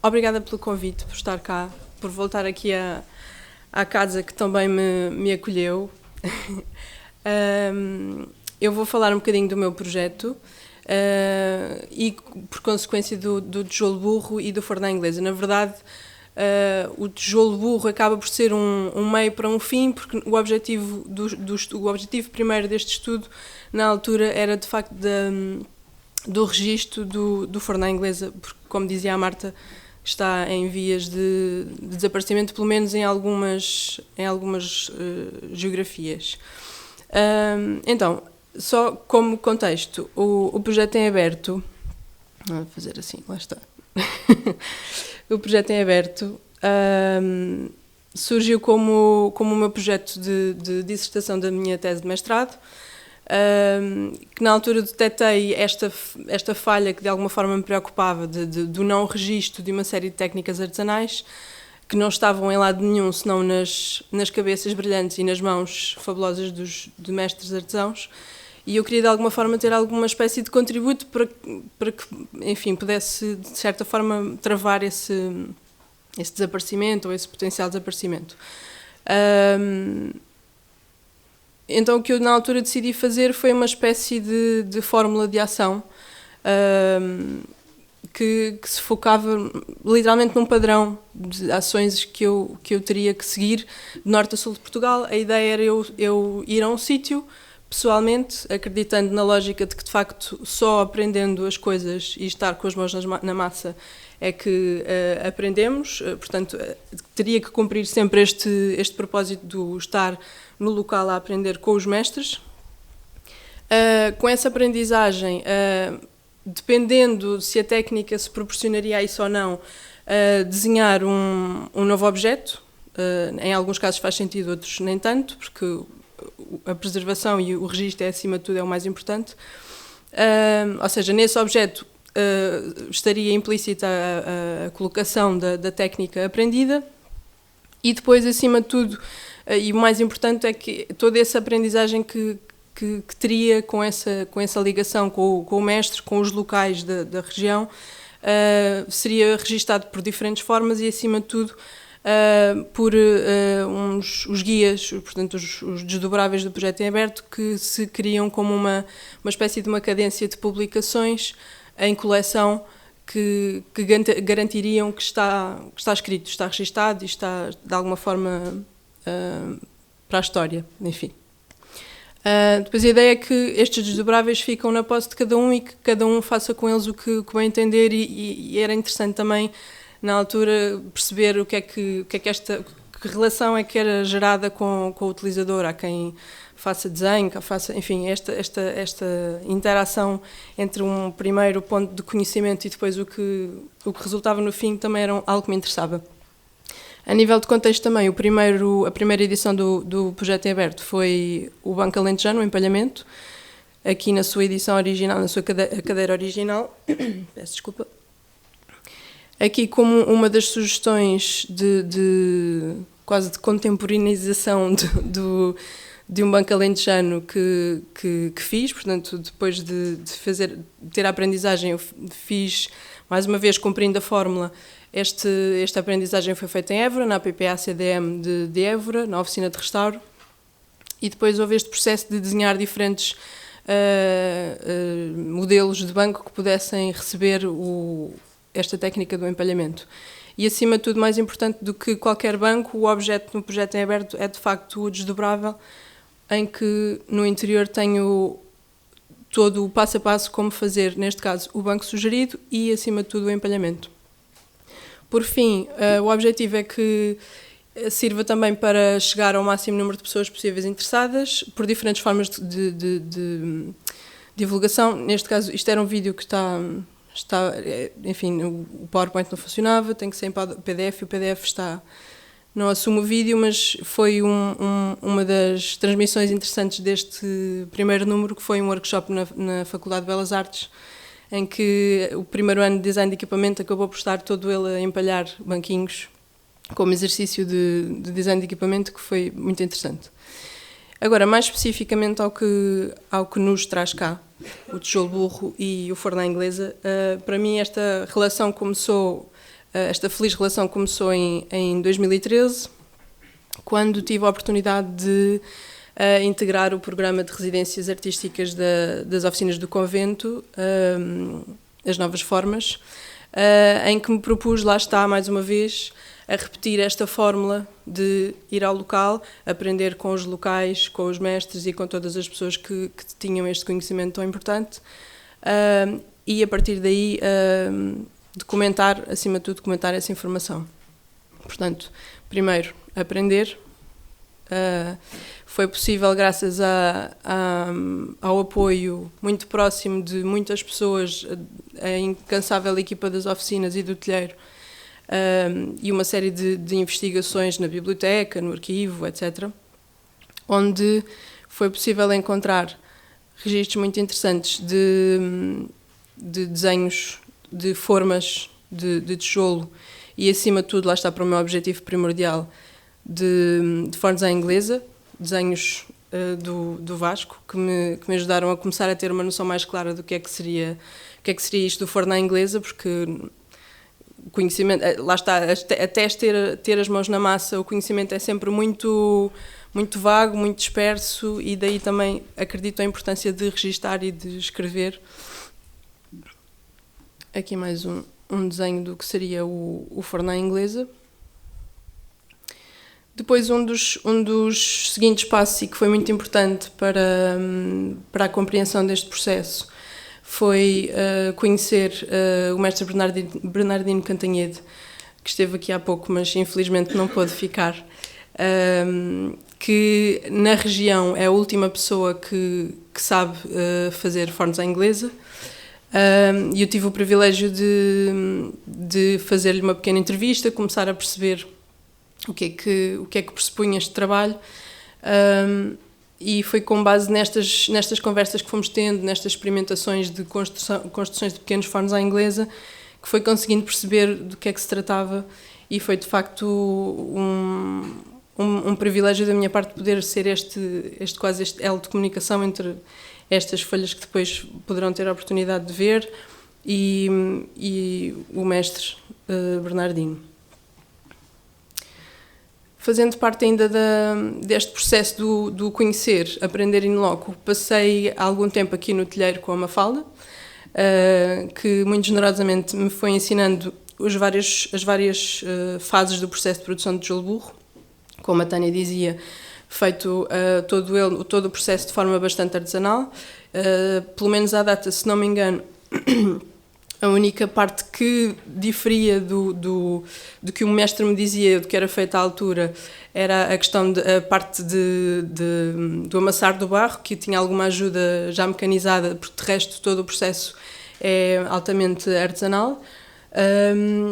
Obrigada pelo convite, por estar cá, por voltar aqui à casa que também me acolheu. Eu vou falar um bocadinho do meu projeto e, por consequência, do tijolo burro e do forno à inglesa. Na verdade, o tijolo burro acaba por ser um meio para um fim, porque o objetivo primeiro deste estudo, na altura, era de facto do registro do forno à inglesa, porque, como dizia a Marta, está em vias de desaparecimento, pelo menos em algumas geografias. Então, só como contexto, o projeto em aberto, vou fazer assim, lá está. O projeto em aberto surgiu como o meu projeto de dissertação da minha tese de mestrado, que na altura detectei esta falha que de alguma forma me preocupava do não registro de uma série de técnicas artesanais que não estavam em lado nenhum senão nas cabeças brilhantes e nas mãos fabulosas de mestres artesãos, e eu queria de alguma forma ter alguma espécie de contributo para que, enfim, pudesse de certa forma travar esse desaparecimento ou esse potencial desaparecimento. Então o que eu na altura decidi fazer foi uma espécie de fórmula de ação que se focava literalmente num padrão de ações que eu teria que seguir de norte a sul de Portugal. A ideia era eu ir a um sítio pessoalmente, acreditando na lógica de que de facto só aprendendo as coisas e estar com as mãos na massa é que aprendemos, portanto teria que cumprir sempre este propósito do estar no local a aprender com os mestres. Com essa aprendizagem, dependendo se a técnica se proporcionaria a isso ou não, desenhar um novo objeto. Em alguns casos faz sentido, outros nem tanto, porque a preservação e o registro acima de tudo é o mais importante. Ou seja, nesse objeto estaria implícita a colocação da técnica aprendida, e depois, acima de tudo, e o mais importante é que toda essa aprendizagem que teria com essa ligação com o mestre, com os locais da região, seria registado por diferentes formas e, acima de tudo, por os guias, portanto os desdobráveis do projeto em aberto, que se criam como uma espécie de uma cadência de publicações em coleção que garantiriam que está escrito, está registado e está de alguma forma para a história, enfim. Depois a ideia é que estes desdobráveis ficam na posse de cada um e que cada um faça com eles o que bem entender, e era interessante também na altura perceber que relação é que era gerada com o utilizador, há quem faça desenho, que faça, enfim, esta interação entre um primeiro ponto de conhecimento e depois o que resultava no fim também era algo que me interessava. A nível de contexto também, a primeira edição do projeto em aberto foi o Banco Alentejano, o empalhamento, aqui na sua edição original, na sua cadeira original, peço desculpa, aqui como uma das sugestões quase de contemporaneização de um banco alentejano que fiz, portanto, depois de ter a aprendizagem, eu fiz, mais uma vez, cumprindo a fórmula. Esta aprendizagem foi feita em Évora, na APPA-CDM de Évora, na oficina de restauro, e depois houve este processo de desenhar diferentes modelos de banco que pudessem receber esta técnica do empalhamento. E, acima de tudo, mais importante do que qualquer banco, o objeto no projeto em aberto é, de facto, o desdobrável, em que no interior tenho todo o passo a passo como fazer, neste caso, o banco sugerido e, acima de tudo, o empalhamento. Por fim, o objetivo é que sirva também para chegar ao máximo número de pessoas possíveis interessadas, por diferentes formas de divulgação. Neste caso, isto era um vídeo que enfim, o PowerPoint não funcionava, tem que ser em PDF, e o PDF não assume o vídeo, mas foi uma das transmissões interessantes deste primeiro número, que foi um workshop na Faculdade de Belas Artes, em que o primeiro ano de design de equipamento acabou por estar todo ele a empalhar banquinhos como exercício de design de equipamento, que foi muito interessante. Agora, mais especificamente ao que nos traz cá, o tijolo burro e o forno à inglesa, para mim esta relação começou Esta feliz relação começou em 2013, quando tive a oportunidade de integrar o programa de residências artísticas das oficinas do convento, as novas formas, em que me propus, lá está, mais uma vez, a repetir esta fórmula de ir ao local, aprender com os locais, com os mestres e com todas as pessoas que tinham este conhecimento tão importante, e a partir daí documentar, acima de tudo, documentar essa informação. Portanto, primeiro, aprender. Foi possível graças ao apoio muito próximo de muitas pessoas, a incansável equipa das oficinas e do telheiro, e uma série de investigações na biblioteca, no arquivo, etc., onde foi possível encontrar registros muito interessantes de desenhos, de formas de tijolo e, acima de tudo, lá está para o meu objetivo primordial, de fornos à inglesa, desenhos do Vasco, que me ajudaram a começar a ter uma noção mais clara do que é que seria isto do forno à inglesa, porque o conhecimento, lá está, até ter as mãos na massa, o conhecimento é sempre muito vago, muito disperso, e daí também acredito a importância de registar e de escrever. Aqui mais um desenho do que seria o forno à inglesa. Depois, um dos seguintes passos, e que foi muito importante para a compreensão deste processo, foi conhecer o mestre Bernardino Cantanhede, que esteve aqui há pouco, mas infelizmente não pôde ficar, que na região é a última pessoa que sabe fazer fornos à inglesa. E eu tive o privilégio de fazer-lhe uma pequena entrevista, começar a perceber o que é que pressupunha este trabalho, e foi com base nestas conversas que fomos tendo, nestas experimentações de construções de pequenos fornos à inglesa, que foi conseguindo perceber do que é que se tratava, e foi de facto um privilégio da minha parte poder ser este elo de comunicação entre estas folhas que depois poderão ter a oportunidade de ver e o mestre Bernardino. Fazendo parte ainda deste processo do conhecer, aprender in loco, passei algum tempo aqui no telheiro com a Mafalda, que muito generosamente me foi ensinando as várias fases do processo de produção de tijolo burro, como a Tânia dizia, feito todo o processo de forma bastante artesanal. Pelo menos à data, se não me engano, a única parte que diferia do que o mestre me dizia, do que era feito à altura, era a questão a parte do amassar do barro, que tinha alguma ajuda já mecanizada, porque de resto todo o processo é altamente artesanal.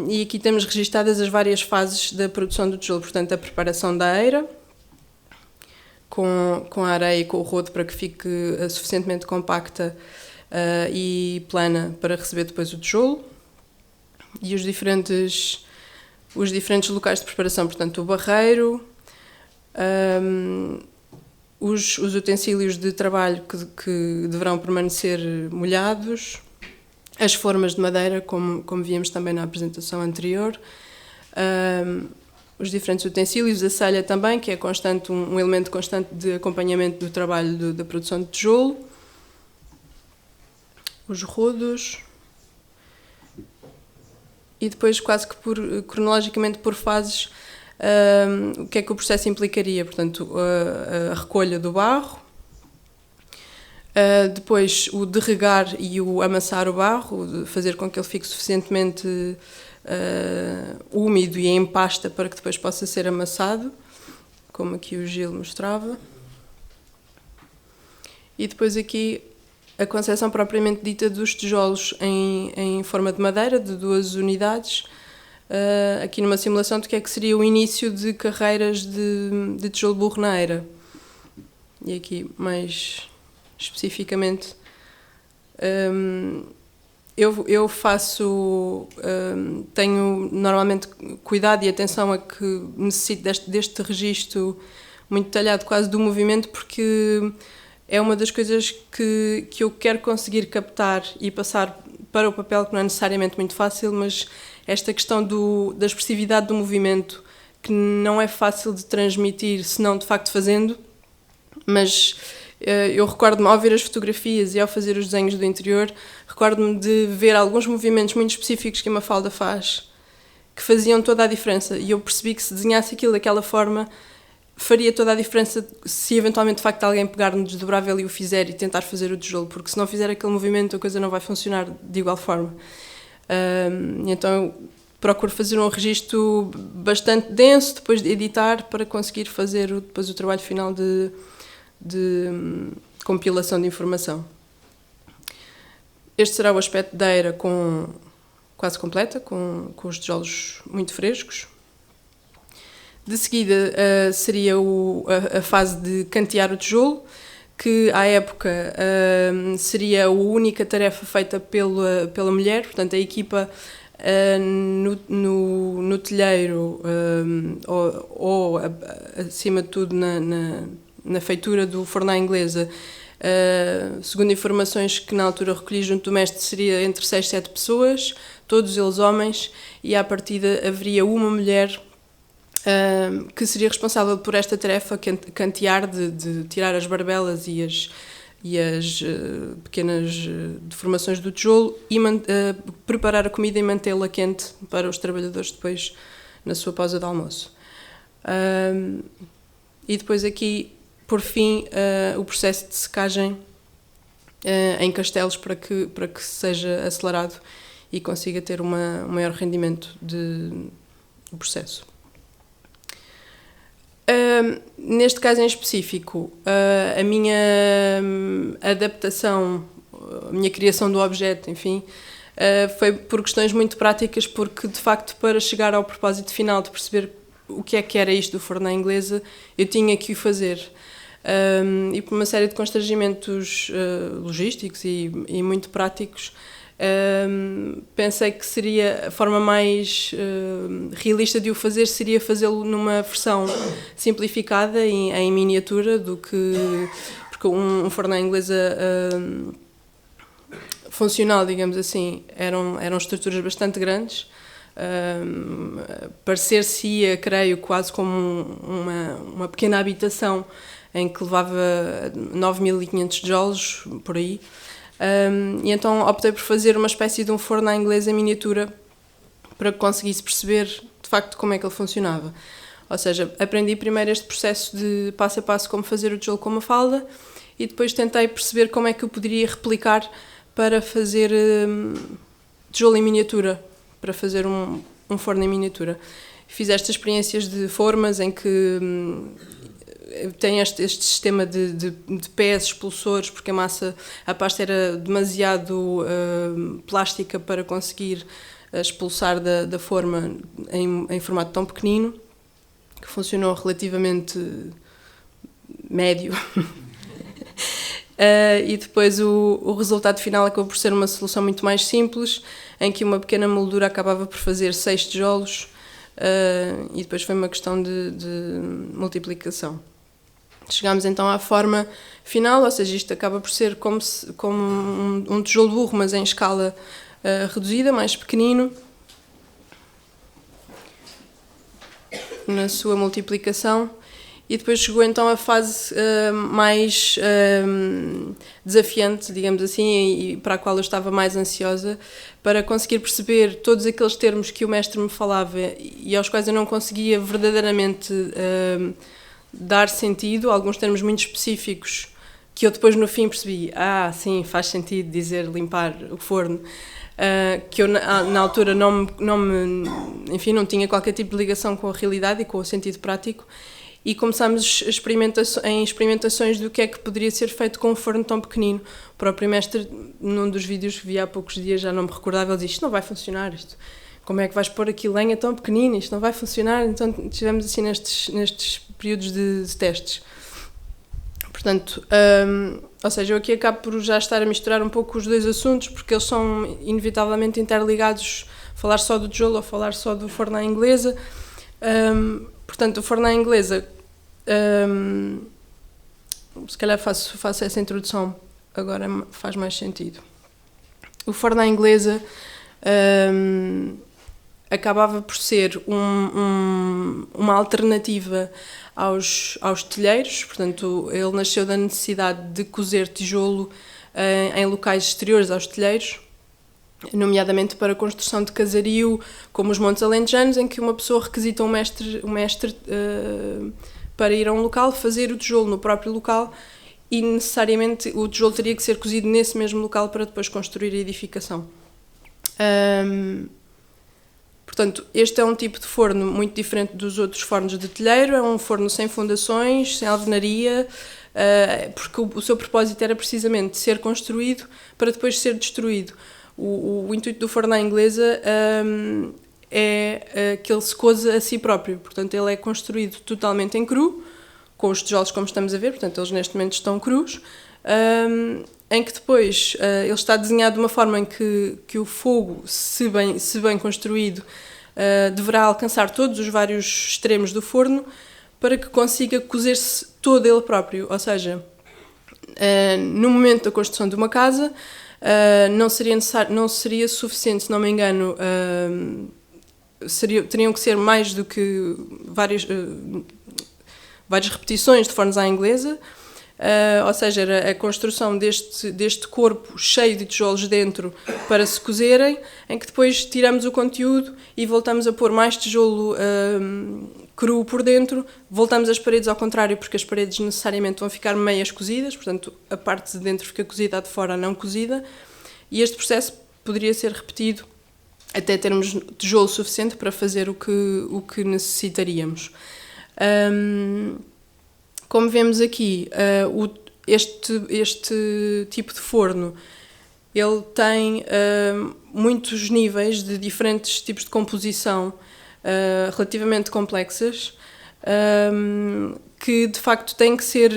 E aqui temos registadas as várias fases da produção do tijolo, portanto a preparação da eira, com a areia e com o rodo para que fique suficientemente compacta e plana para receber depois o tijolo, e os diferentes locais de preparação, portanto o barreiro, os utensílios de trabalho que deverão permanecer molhados, as formas de madeira, como víamos também na apresentação anterior, os diferentes utensílios, a selha também, que é um elemento constante de acompanhamento do trabalho da produção de tijolo, os rodos, e depois quase que cronologicamente por fases o que é que o processo implicaria, portanto a recolha do barro, depois o derregar e o amassar o barro, fazer com que ele fique suficientemente úmido e em pasta para que depois possa ser amassado, como aqui o Gil mostrava. E depois aqui a concepção propriamente dita dos tijolos em forma de madeira, de 2 unidades, aqui numa simulação do que é que seria o início de carreiras de tijolo burro na eira. E aqui, mais especificamente, eu tenho normalmente cuidado e atenção a que necessito deste registro muito detalhado, quase do movimento, porque é uma das coisas que eu quero conseguir captar e passar para o papel, que não é necessariamente muito fácil, mas esta questão da expressividade do movimento, que não é fácil de transmitir se não de facto fazendo, mas eu recordo-me ao ver as fotografias e ao fazer os desenhos do interior, recordo-me de ver alguns movimentos muito específicos que a Mafalda faz, que faziam toda a diferença, e eu percebi que se desenhasse aquilo daquela forma, faria toda a diferença se eventualmente de facto alguém pegar no desdobrável e o fizer e tentar fazer o tijolo, porque se não fizer aquele movimento a coisa não vai funcionar de igual forma. Então eu procuro fazer um registro bastante denso, depois de editar, para conseguir fazer depois o trabalho final de compilação de informação. Este será o aspecto da eira quase completa, com os tijolos muito frescos. De seguida seria a fase de cantear o tijolo, que à época seria a única tarefa feita pela mulher, portanto a equipa no telheiro ou acima de tudo na feitura do forno à inglesa, segundo informações que na altura recolhi junto do mestre, seria entre 6 e 7 pessoas, todos eles homens, e à partida haveria uma mulher que seria responsável por esta tarefa, cantear, de tirar as barbelas e as pequenas deformações do tijolo e preparar a comida e mantê-la quente para os trabalhadores depois na sua pausa de almoço. E depois aqui, por fim, o processo de secagem em castelos para que seja acelerado e consiga ter um maior rendimento do processo. Neste caso em específico, a minha adaptação, a minha criação do objeto, enfim, foi por questões muito práticas, porque de facto para chegar ao propósito final de perceber o que era isto do forno à inglesa, eu tinha que o fazer. E por uma série de constrangimentos logísticos e muito práticos, pensei que seria a forma mais realista de o fazer, seria fazê-lo numa versão simplificada em miniatura, porque um forno à inglesa funcional, digamos assim, eram estruturas bastante grandes. Parecer-se-ia, creio, quase como uma pequena habitação em que levava 9.500 tijolos, por aí. E então optei por fazer uma espécie de um forno à inglesa em miniatura para que conseguisse perceber de facto como é que ele funcionava. Ou seja, aprendi primeiro este processo de passo a passo como fazer o tijolo com uma falda e depois tentei perceber como é que eu poderia replicar para fazer tijolo em miniatura, para fazer um forno em miniatura. Fiz estas experiências de formas em que tem este sistema de pés expulsores, porque a pasta era demasiado plástica para conseguir expulsar da forma em formato tão pequenino, que funcionou relativamente médio. E depois o resultado final acabou por ser uma solução muito mais simples, em que uma pequena moldura acabava por fazer 6 tijolos, e depois foi uma questão de multiplicação. Chegámos então à forma final, ou seja, isto acaba por ser como um tijolo burro, mas em escala reduzida, mais pequenino, na sua multiplicação. E depois chegou então a fase mais desafiante, digamos assim, e para a qual eu estava mais ansiosa, para conseguir perceber todos aqueles termos que o mestre me falava e aos quais eu não conseguia verdadeiramente dar sentido, alguns termos muito específicos que eu depois no fim percebi, sim, faz sentido dizer limpar o forno, que eu na altura não não tinha qualquer tipo de ligação com a realidade e com o sentido prático, e começámos em experimentações do que é que poderia ser feito com um forno tão pequenino. O próprio mestre, num dos vídeos que vi há poucos dias, já não me recordava, ele disse, isto não vai funcionar, como é que vais pôr aqui lenha tão pequenina, isto não vai funcionar. Então estivemos assim nestes períodos de testes. Portanto, ou seja, eu aqui acabo por já estar a misturar um pouco os dois assuntos, porque eles são inevitavelmente interligados, falar só do tijolo ou falar só do forno à inglesa. Portanto, o forno à inglesa, se calhar faço essa introdução, agora faz mais sentido. O forno à inglesa acabava por ser uma alternativa aos telheiros, portanto ele nasceu da necessidade de cozer tijolo em locais exteriores aos telheiros, nomeadamente para a construção de casario, como os Montes Alentejanos, em que uma pessoa requisita um mestre para ir a um local, fazer o tijolo no próprio local, e necessariamente o tijolo teria que ser cozido nesse mesmo local para depois construir a edificação. Portanto, este é um tipo de forno muito diferente dos outros fornos de telheiro, é um forno sem fundações, sem alvenaria, porque o seu propósito era precisamente ser construído para depois ser destruído. O intuito do forno à inglesa é que ele se coza a si próprio, portanto ele é construído totalmente em cru, com os tijolos como estamos a ver, portanto eles neste momento estão crus, em que depois ele está desenhado de uma forma em que o fogo, se bem construído, deverá alcançar todos os vários extremos do forno para que consiga cozer-se todo ele próprio, ou seja, no momento da construção de uma casa, não seria suficiente, se não me engano, teriam que ser mais do que várias repetições de fornos à inglesa, ou seja, era a construção deste corpo cheio de tijolos dentro para se cozerem, em que depois tiramos o conteúdo e voltamos a pôr mais tijolo cru por dentro, voltamos as paredes ao contrário, porque as paredes necessariamente vão ficar meias cozidas, portanto a parte de dentro fica cozida, a de fora não cozida, e este processo poderia ser repetido até termos tijolo suficiente para fazer o que necessitaríamos. Como vemos aqui, este tipo de forno ele tem muitos níveis de diferentes tipos de composição relativamente complexas, que de facto têm que ser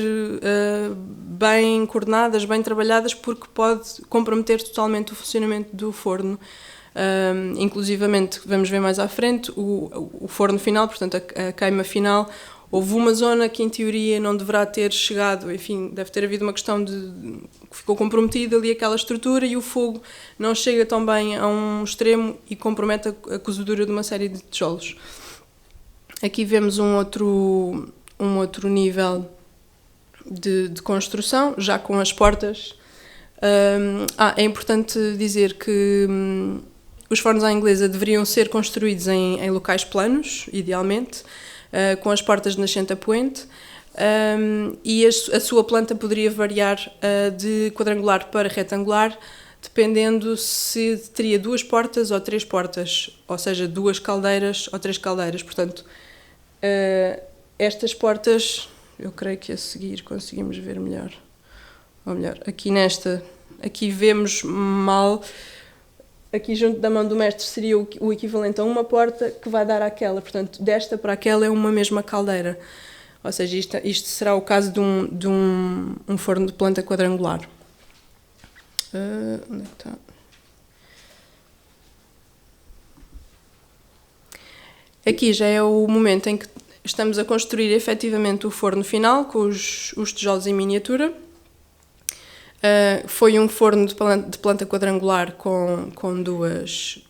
bem coordenadas, bem trabalhadas, porque pode comprometer totalmente o funcionamento do forno. Inclusivamente, vamos ver mais à frente, o forno final, portanto a queima final. Houve uma zona que, em teoria, não deverá ter chegado, enfim, deve ter havido uma questão que ficou comprometida ali aquela estrutura e o fogo não chega tão bem a um extremo e compromete a cozedura de uma série de tijolos. Aqui vemos um outro nível de construção, já com as portas. É importante dizer que os fornos à inglesa deveriam ser construídos em locais planos, idealmente, com as portas de nascente a poente, e a sua planta poderia variar de quadrangular para retangular, dependendo se teria 2 portas ou 3 portas, ou seja, 2 caldeiras ou 3 caldeiras. Portanto, estas portas, eu creio que a seguir conseguimos ver melhor. Ou melhor, aqui vemos mal. Aqui junto da mão do mestre seria o equivalente a uma porta que vai dar àquela, portanto desta para aquela é uma mesma caldeira, ou seja, isto será o caso de um forno de planta quadrangular. Onde é que está? Aqui já é o momento em que estamos a construir efetivamente o forno final com os tijolos em miniatura. Foi um forno de planta quadrangular com duas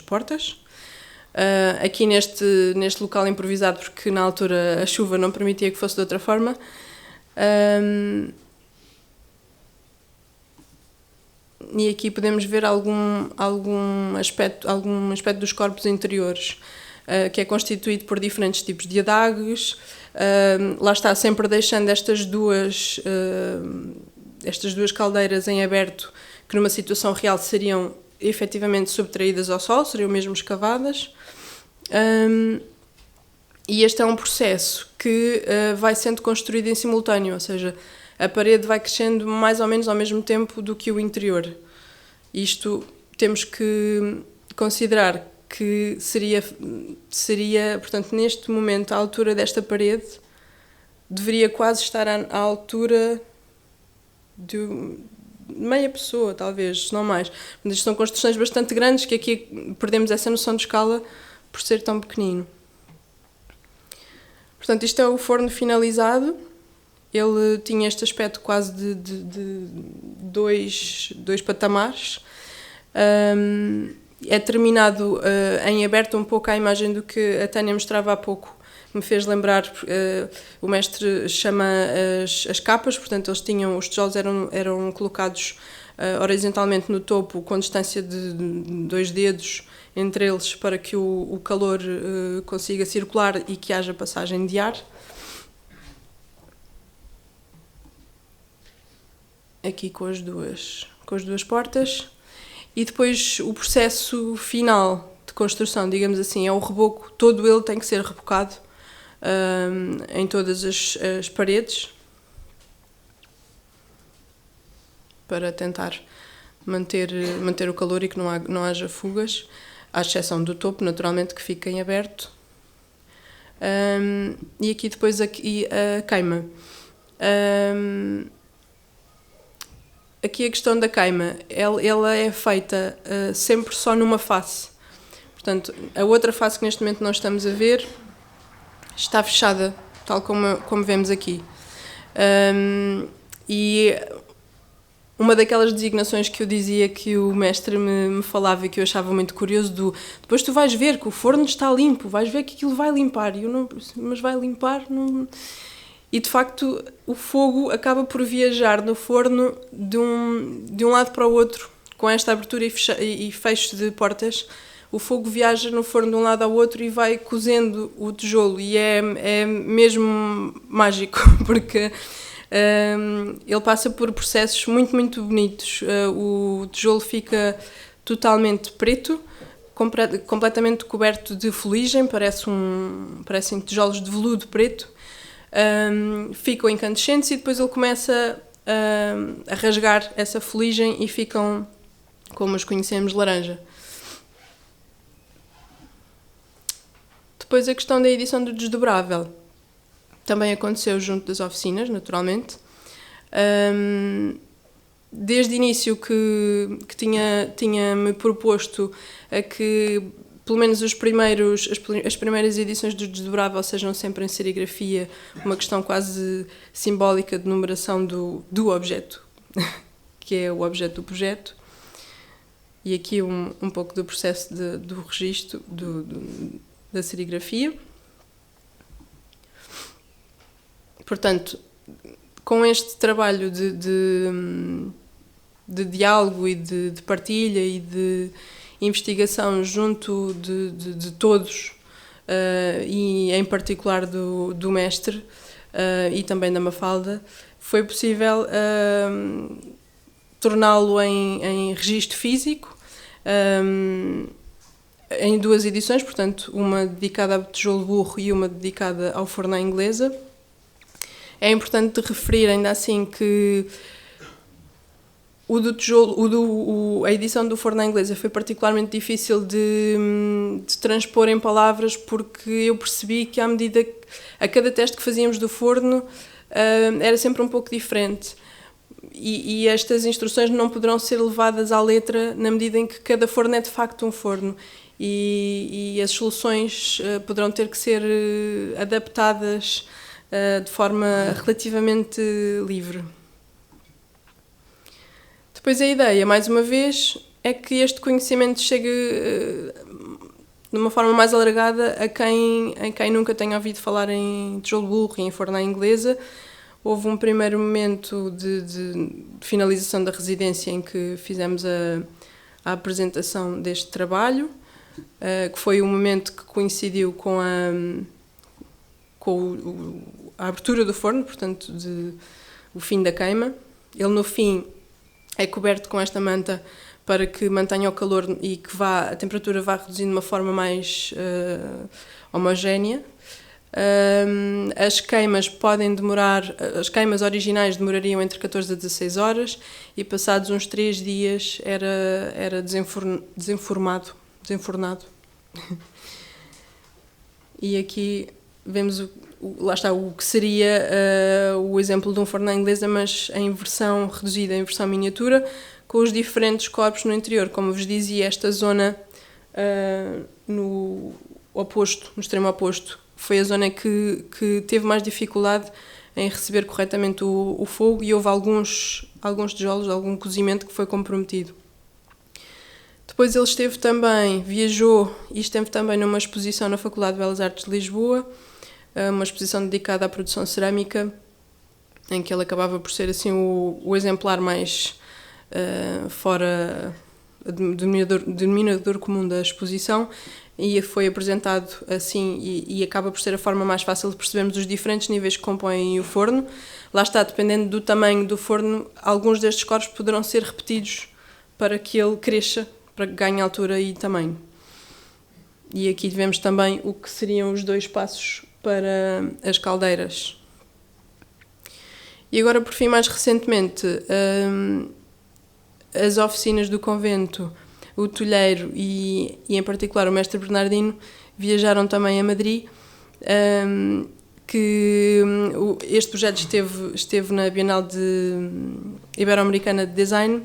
portas. Aqui neste local improvisado, porque na altura a chuva não permitia que fosse de outra forma. E aqui podemos ver algum aspecto dos corpos interiores, que é constituído por diferentes tipos de adagues. Lá está, sempre deixando estas duas caldeiras em aberto, que numa situação real seriam efetivamente subtraídas ao sol, seriam mesmo escavadas. E este é um processo que vai sendo construído em simultâneo, ou seja, a parede vai crescendo mais ou menos ao mesmo tempo do que o interior. Isto temos que considerar que seria, portanto, neste momento, a altura desta parede deveria quase estar à altura de meia pessoa, talvez, se não mais. Mas isto são construções bastante grandes, que aqui perdemos essa noção de escala por ser tão pequenino. Portanto, isto é o forno finalizado. Ele tinha este aspecto quase de dois patamares. é terminado em aberto, um pouco à imagem do que a Tânia mostrava há pouco. Me fez lembrar, o mestre chama as capas, portanto os tijolos eram colocados horizontalmente no topo, com distância de 2 dedos entre eles, para que o calor consiga circular e que haja passagem de ar. Aqui com as duas portas. E depois o processo final de construção, digamos assim, é o reboco. Todo ele tem que ser rebocado em todas as paredes, para tentar manter o calor e que não haja fugas, à exceção do topo, naturalmente, que fica em aberto. E aqui depois a queima. Aqui a questão da queima, ela é feita sempre só numa face. Portanto, a outra face que neste momento nós estamos a ver está fechada, tal como vemos aqui. E uma daquelas designações que eu dizia que o mestre me falava e que eu achava muito curioso, depois tu vais ver que o forno está limpo, vais ver que aquilo vai limpar. E eu não, mas vai limpar? Não. E, de facto, o fogo acaba por viajar no forno de um lado para o outro, com esta abertura e fecho de portas. O fogo viaja no forno de um lado ao outro e vai cozendo o tijolo. E é mesmo mágico, porque ele passa por processos muito, muito bonitos. O tijolo fica totalmente preto, completamente coberto de fuligem, parecem tijolos de veludo preto. Ficam incandescentes e depois ele começa a rasgar essa fuligem e ficam, como os conhecemos, laranja. Depois a questão da edição do desdobrável também aconteceu junto das oficinas, naturalmente. Desde o início que tinha-me proposto a que pelo menos as primeiras edições do desdobrável sejam sempre em serigrafia, uma questão quase simbólica de numeração do objeto, que é o objeto do projeto. E aqui um pouco do processo do registro da serigrafia. Portanto, com este trabalho de diálogo e de partilha e de investigação junto de todos, e em particular do mestre e também da Mafalda, foi possível torná-lo em registro físico, em 2 edições, portanto, uma dedicada ao tijolo burro e uma dedicada ao forno à inglesa. É importante referir, ainda assim, que a edição do forno à inglesa foi particularmente difícil de transpor em palavras, porque eu percebi que, à medida que a cada teste que fazíamos do forno, era sempre um pouco diferente. E estas instruções não poderão ser levadas à letra na medida em que cada forno é de facto um forno. E as soluções poderão ter que ser adaptadas de forma relativamente livre. Depois a ideia, mais uma vez, é que este conhecimento chegue de uma forma mais alargada a quem nunca tenha ouvido falar em tijolo burro e em forno à inglesa. Houve um primeiro momento de finalização da residência em que fizemos a apresentação deste trabalho, que foi um momento que coincidiu com a abertura do forno, portanto, o fim da queima. Ele, no fim, é coberto com esta manta para que mantenha o calor e que a temperatura vá reduzindo de uma forma mais homogénea. As queimas as queimas originais demorariam entre 14 a 16 horas e passados uns 3 dias era desenfornado. E aqui vemos lá está o que seria o exemplo de um forno à inglesa, mas em versão reduzida, em versão miniatura, com os diferentes corpos no interior. Como vos dizia, esta zona no extremo oposto, foi a zona que teve mais dificuldade em receber corretamente o fogo e houve alguns tijolos, algum cozimento que foi comprometido. Depois ele viajou e esteve também numa exposição na Faculdade de Belas Artes de Lisboa, uma exposição dedicada à produção cerâmica, em que ele acabava por ser assim o exemplar mais fora denominador comum da exposição, e foi apresentado assim, e acaba por ser a forma mais fácil de percebermos os diferentes níveis que compõem o forno. Lá está, dependendo do tamanho do forno, alguns destes corpos poderão ser repetidos para que ele cresça, para que ganhe altura e tamanho. E aqui vemos também o que seriam os 2 passos para as caldeiras. E agora, por fim, mais recentemente, as oficinas do convento, o Tolheiro e em particular o mestre Bernardino viajaram também a Madrid, que este projeto esteve na Bienal Ibero-Americana de Design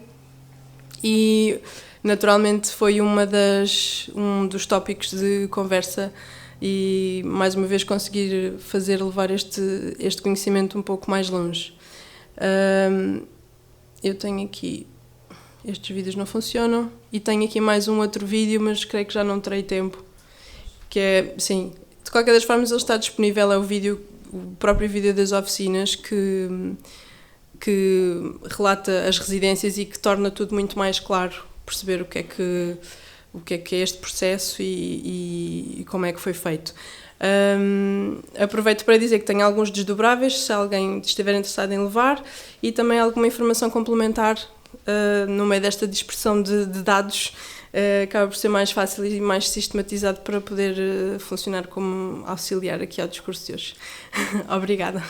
e naturalmente foi um dos tópicos de conversa, e mais uma vez conseguir levar este conhecimento um pouco mais longe. Eu tenho aqui, estes vídeos não funcionam, e tenho aqui mais um outro vídeo, mas creio que já não terei tempo, que é, sim, de qualquer das formas ele está disponível, é o próprio vídeo das oficinas que relata as residências e que torna tudo muito mais claro, perceber o que é este processo e como é que foi feito. Aproveito para dizer que tenho alguns desdobráveis, se alguém estiver interessado em levar, e também alguma informação complementar no meio desta dispersão de dados, acaba por ser mais fácil e mais sistematizado para poder funcionar como auxiliar aqui ao discurso de hoje. Obrigada.